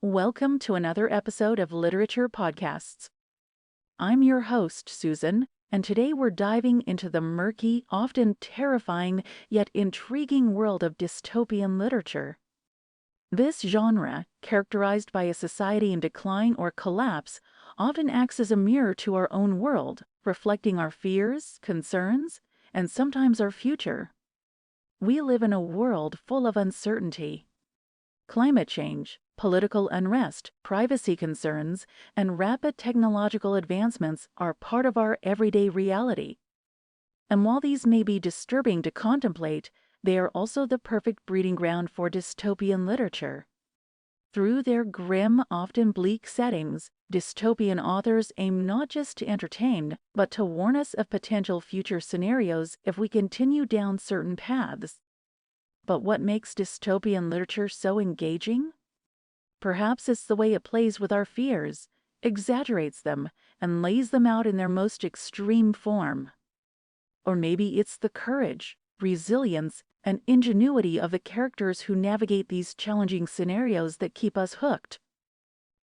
Welcome to another episode of Literature Podcasts. I'm your host, Susan, and today we're diving into the murky, often terrifying, yet intriguing world of dystopian literature. This genre, characterized by a society in decline or collapse, often acts as a mirror to our own world, reflecting our fears, concerns, and sometimes our future. We live in a world full of uncertainty. Climate change, political unrest, privacy concerns, and rapid technological advancements are part of our everyday reality. And while these may be disturbing to contemplate, they are also the perfect breeding ground for dystopian literature. Through their grim, often bleak settings, dystopian authors aim not just to entertain, but to warn us of potential future scenarios if we continue down certain paths. But what makes dystopian literature so engaging? Perhaps it's the way it plays with our fears, exaggerates them, and lays them out in their most extreme form. Or maybe it's the courage, resilience, and ingenuity of the characters who navigate these challenging scenarios that keep us hooked.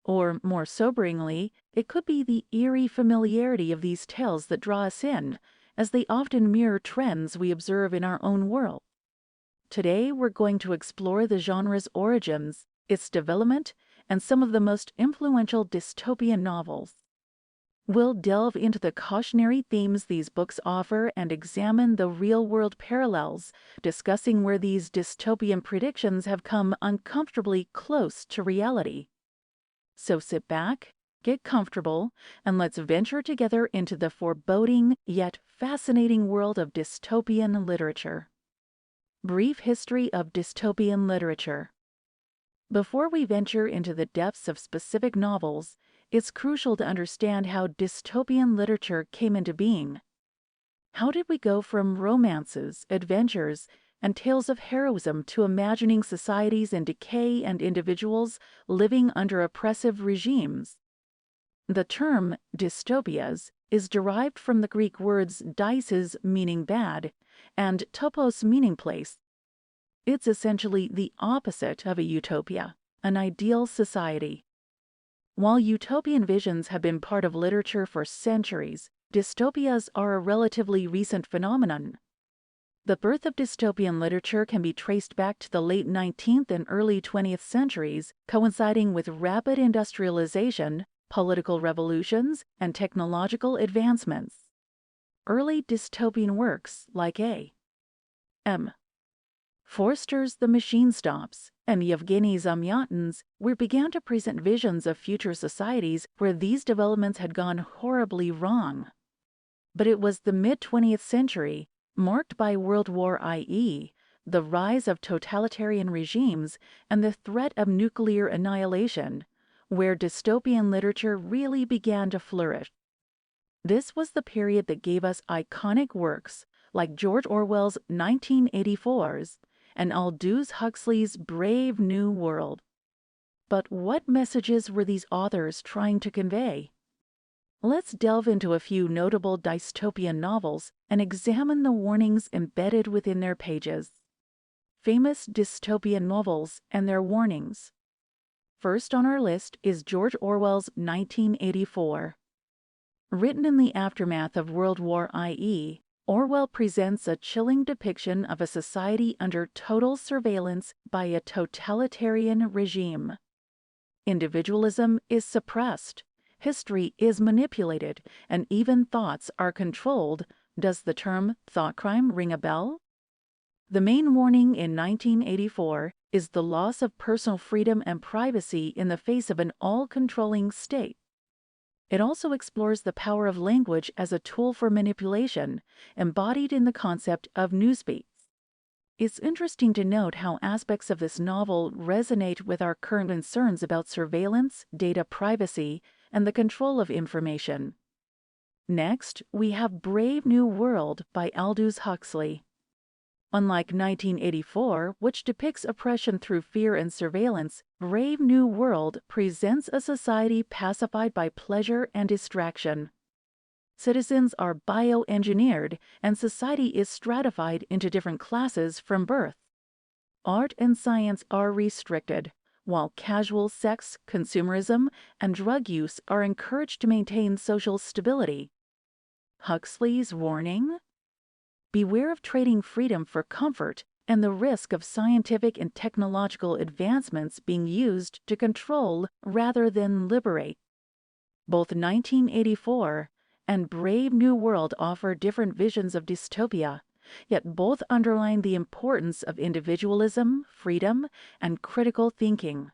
Or, more soberingly, it could be the eerie familiarity of these tales that draw us in, as they often mirror trends we observe in our own world. Today, we're going to explore the genre's origins, its development, and some of the most influential dystopian novels. We'll delve into the cautionary themes these books offer and examine the real-world parallels, discussing where these dystopian predictions have come uncomfortably close to reality. So sit back, get comfortable, and let's venture together into the foreboding yet fascinating world of dystopian literature. Brief history of dystopian literature. Before we venture into the depths of specific novels, it's crucial to understand how dystopian literature came into being. How did we go from romances, adventures, and tales of heroism to imagining societies in decay and individuals living under oppressive regimes? The term dystopias is derived from the Greek words daises meaning bad and topos meaning place. It's essentially the opposite of a utopia, an ideal society. While utopian visions have been part of literature for centuries, dystopias are a relatively recent phenomenon. The birth of dystopian literature can be traced back to the late 19th and early 20th centuries, coinciding with rapid industrialization, political revolutions, and technological advancements. Early dystopian works like A.M. Forster's The Machine Stops and Yevgeny Zamyatin's began to present visions of future societies where these developments had gone horribly wrong. But it was the mid-20th century, marked by World War I.E., the rise of totalitarian regimes, and the threat of nuclear annihilation, where dystopian literature really began to flourish. This was the period that gave us iconic works like George Orwell's 1984's and Aldous Huxley's Brave New World. But what messages were these authors trying to convey? Let's delve into a few notable dystopian novels and examine the warnings embedded within their pages. Famous dystopian novels and their warnings. First on our list is George Orwell's 1984. Written in the aftermath of World War I.E., Orwell presents a chilling depiction of a society under total surveillance by a totalitarian regime. Individualism is suppressed, history is manipulated, and even thoughts are controlled. Does the term thought crime ring a bell? The main warning in 1984 is the loss of personal freedom and privacy in the face of an all-controlling state. It also explores the power of language as a tool for manipulation, embodied in the concept of newspeak. It's interesting to note how aspects of this novel resonate with our current concerns about surveillance, data privacy, and the control of information. Next, we have Brave New World by Aldous Huxley. Unlike 1984, which depicts oppression through fear and surveillance, Brave New World presents a society pacified by pleasure and distraction. Citizens are bioengineered, and society is stratified into different classes from birth. art and science are restricted, while casual sex, consumerism, and drug use are encouraged to maintain social stability. Huxley's warning? Beware of trading freedom for comfort and the risk of scientific and technological advancements being used to control rather than liberate. Both 1984 and Brave New World offer different visions of dystopia, yet both underline the importance of individualism, freedom, and critical thinking.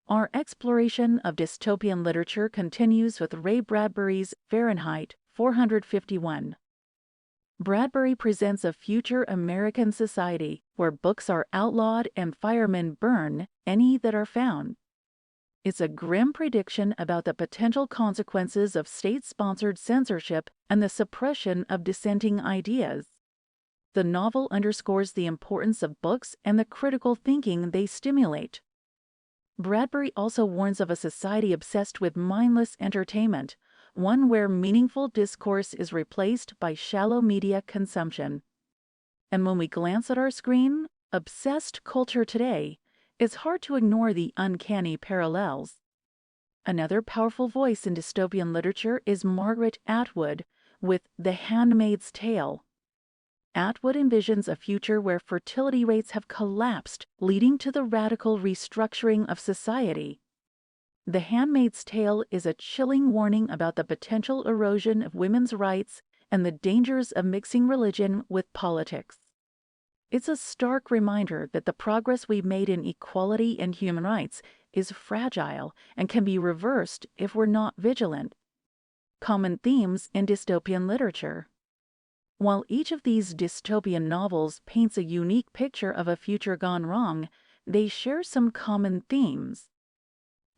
Our exploration of dystopian literature continues with Ray Bradbury's Fahrenheit 451. Bradbury presents a future American society where books are outlawed and firemen burn any that are found. It's a grim prediction about the potential consequences of state-sponsored censorship and the suppression of dissenting ideas. The novel underscores the importance of books and the critical thinking they stimulate. Bradbury also warns of a society obsessed with mindless entertainment, one where meaningful discourse is replaced by shallow media consumption. And when we glance at our screen, obsessed culture today, it's hard to ignore the uncanny parallels. Another powerful voice in dystopian literature is Margaret Atwood with The Handmaid's Tale. Atwood envisions a future where fertility rates have collapsed, leading to the radical restructuring of society. The Handmaid's Tale is a chilling warning about the potential erosion of women's rights and the dangers of mixing religion with politics. It's a stark reminder that the progress we've made in equality and human rights is fragile and can be reversed if we're not vigilant. Common themes in dystopian literature. While each of these dystopian novels paints a unique picture of a future gone wrong, they share some common themes.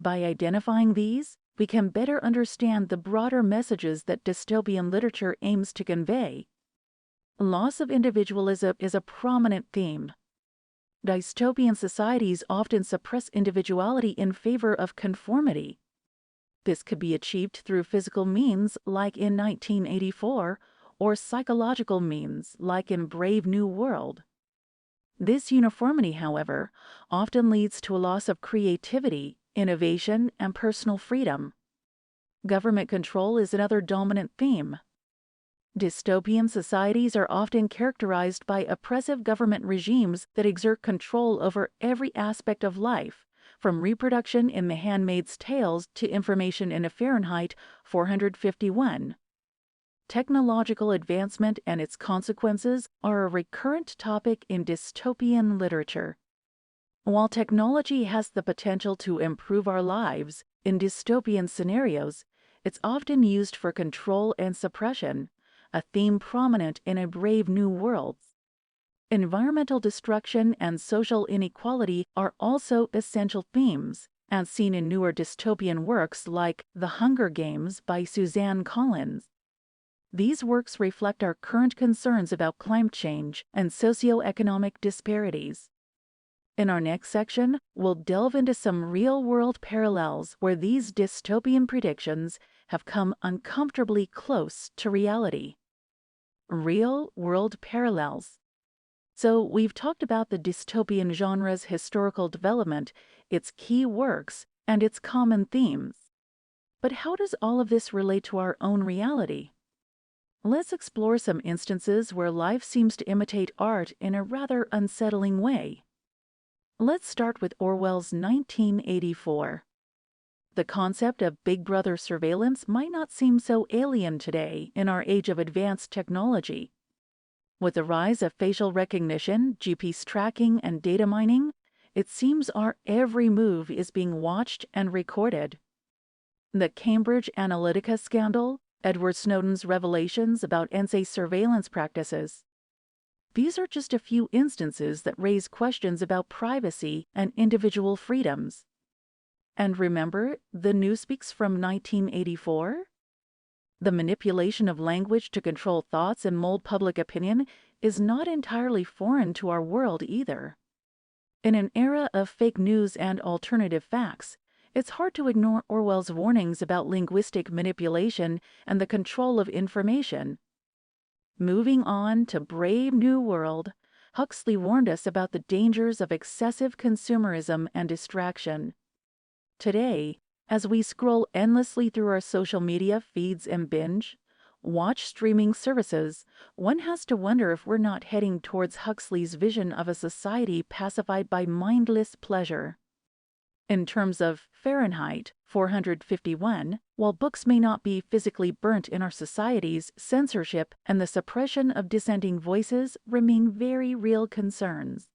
By identifying these, we can better understand the broader messages that dystopian literature aims to convey. Loss of individualism is a prominent theme. Dystopian societies often suppress individuality in favor of conformity. This could be achieved through physical means, like in 1984, or psychological means, like in Brave New World. This uniformity, however, often leads to a loss of creativity, innovation, and personal freedom. Government control is another dominant theme. Dystopian societies are often characterized by oppressive government regimes that exert control over every aspect of life, from reproduction in The Handmaid's Tale to information in Fahrenheit 451. Technological advancement and its consequences are a recurrent topic in dystopian literature. While technology has the potential to improve our lives, in dystopian scenarios, it's often used for control and suppression, a theme prominent in A Brave New World. Environmental destruction and social inequality are also essential themes, as seen in newer dystopian works like The Hunger Games by Suzanne Collins. These works reflect our current concerns about climate change and socioeconomic disparities. In our next section, we'll delve into some real-world parallels where these dystopian predictions have come uncomfortably close to reality. Real-world parallels. So we've talked about the dystopian genre's historical development, its key works, and its common themes. But how does all of this relate to our own reality? Let's explore some instances where life seems to imitate art in a rather unsettling way. Let's start with Orwell's 1984. The concept of Big Brother surveillance might not seem so alien today in our age of advanced technology. With the rise of facial recognition, GPS tracking, and data mining, it seems our every move is being watched and recorded. The Cambridge Analytica scandal, Edward Snowden's revelations about NSA surveillance practices. These are just a few instances that raise questions about privacy and individual freedoms. And remember the Newspeaks from 1984? The manipulation of language to control thoughts and mold public opinion is not entirely foreign to our world either. In an era of fake news and alternative facts, it's hard to ignore Orwell's warnings about linguistic manipulation and the control of information. Moving on to Brave New World, Huxley warned us about the dangers of excessive consumerism and distraction. Today, as we scroll endlessly through our social media feeds and watch streaming services, one has to wonder if we're not heading towards Huxley's vision of a society pacified by mindless pleasure. In terms of Fahrenheit 451, while books may not be physically burnt in our societies, censorship and the suppression of dissenting voices remain very real concerns.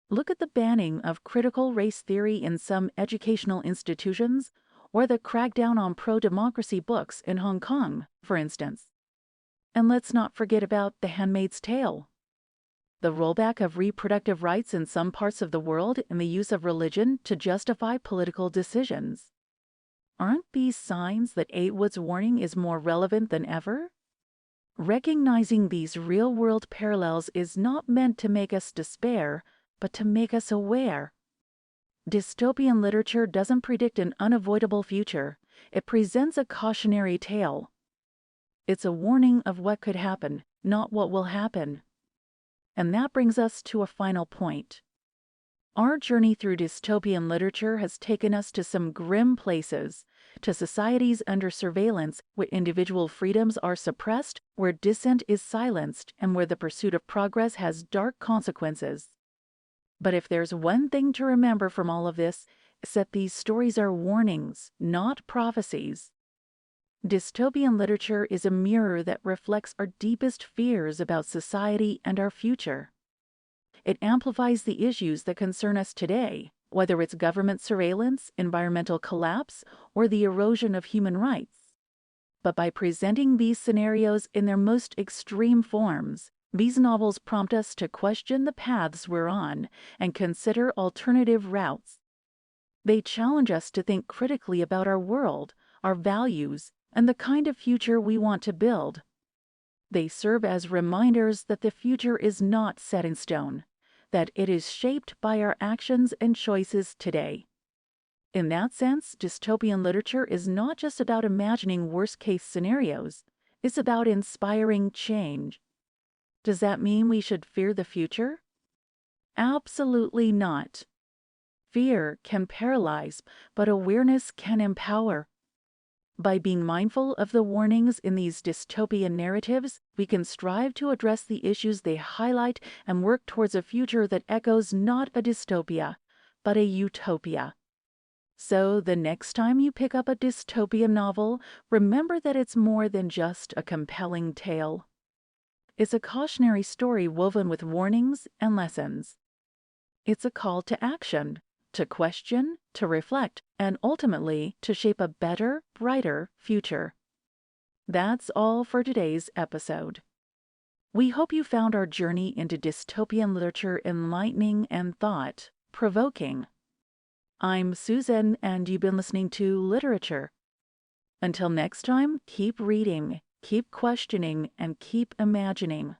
Look at the banning of critical race theory in some educational institutions, or the crackdown on pro-democracy books in Hong Kong, for instance. And let's not forget about The Handmaid's Tale. The rollback of reproductive rights in some parts of the world and the use of religion to justify political decisions. Aren't these signs that Atwood's warning is more relevant than ever? Recognizing these real-world parallels is not meant to make us despair, but to make us aware. Dystopian literature doesn't predict an unavoidable future. It presents a cautionary tale. It's a warning of what could happen, not what will happen. And that brings us to a final point. Our journey through dystopian literature has taken us to some grim places, to societies under surveillance where individual freedoms are suppressed, where dissent is silenced, and where the pursuit of progress has dark consequences. But if there's one thing to remember from all of this, it's that these stories are warnings, not prophecies. Dystopian literature is a mirror that reflects our deepest fears about society and our future. It amplifies the issues that concern us today, whether it's government surveillance, environmental collapse, or the erosion of human rights. But by presenting these scenarios in their most extreme forms, these novels prompt us to question the paths we're on and consider alternative routes. They challenge us to think critically about our world, our values, and the kind of future we want to build. They serve as reminders that the future is not set in stone, that it is shaped by our actions and choices today. In that sense, dystopian literature is not just about imagining worst-case scenarios, it's about inspiring change. Does that mean we should fear the future? Absolutely not. Fear can paralyze, but awareness can empower. By being mindful of the warnings in these dystopian narratives, we can strive to address the issues they highlight and work towards a future that echoes not a dystopia, but a utopia. So the next time you pick up a dystopian novel, remember that it's more than just a compelling tale. It's a cautionary story woven with warnings and lessons. It's a call to action, to question, to reflect, and ultimately to shape a better, brighter future. That's all for today's episode. We hope you found our journey into dystopian literature enlightening and thought-provoking. I'm Susan, and you've been listening to Literature. Until next time, keep reading, keep questioning, and keep imagining.